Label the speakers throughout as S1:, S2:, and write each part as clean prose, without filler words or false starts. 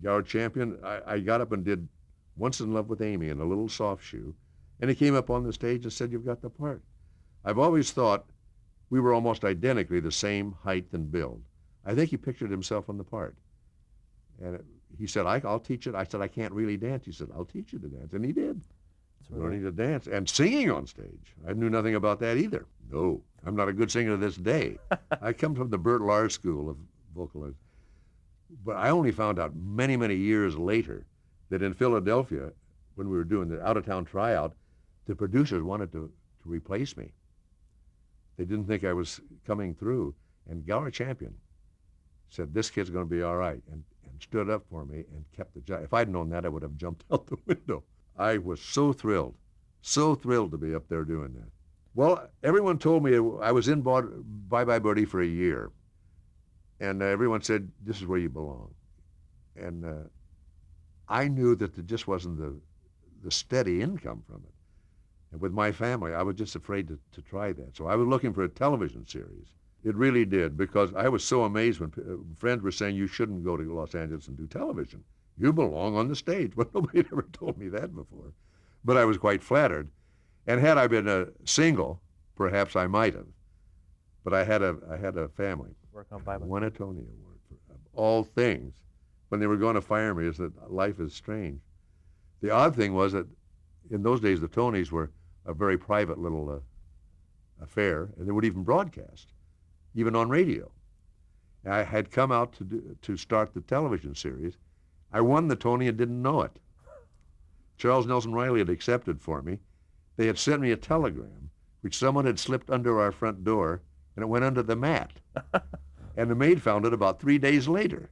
S1: Gower champion, I got up and did Once in Love with Amy in a little soft shoe, and he came up on the stage and said, "You've got the part." I've always thought we were almost identically the same height and build. I think he pictured himself on the part. And he said, I'll teach it. I said, "I can't really dance." He said, "I'll teach you to dance." And he did. Learning to dance and singing on stage. I knew nothing about that either. No, I'm not a good singer to this day. I come from the Burt Lahr school of vocalizing. But I only found out many, many years later that in Philadelphia, when we were doing the out-of-town tryout, the producers wanted to replace me. They didn't think I was coming through. And Gower Champion said, "This kid's going to be all right," and stood up for me and kept the job. If I'd known that, I would have jumped out the window. I was so thrilled to be up there doing that. Well, everyone told me I was in Bye Bye Birdie for a year, and everyone said, "This is where you belong." And I knew that there just wasn't the steady income from it. And with my family, I was just afraid to try that. So I was looking for a television series. It really did, because I was so amazed when friends were saying, "You shouldn't go to Los Angeles and do television. You belong on the stage." Well, nobody had ever told me that before. But I was quite flattered. And had I been a single, perhaps I might have. But I had a family.
S2: Work on Bye Bye.
S1: Won a Tony Award for, of all things. When they were going to fire me, is that life is strange. The odd thing was that in those days, the Tonys were a very private little affair, and they would even broadcast, even on radio. And I had come out to start the television series. I won the Tony and didn't know it. Charles Nelson Riley had accepted for me. They had sent me a telegram, which someone had slipped under our front door, and it went under the mat. And the maid found it about 3 days later.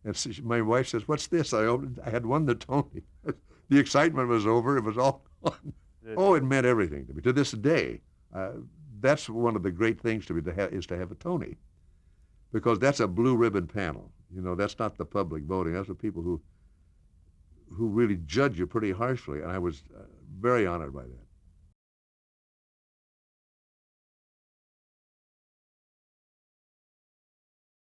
S1: And so my wife says, "What's this?" I opened. I had won the Tony. The excitement was over. It was all gone. Oh, it meant everything to me. To this day, that's one of the great things to me is to have a Tony, because that's a blue ribbon panel. You know, that's not the public voting. That's the people who really judge you pretty harshly, and I was very honored by that.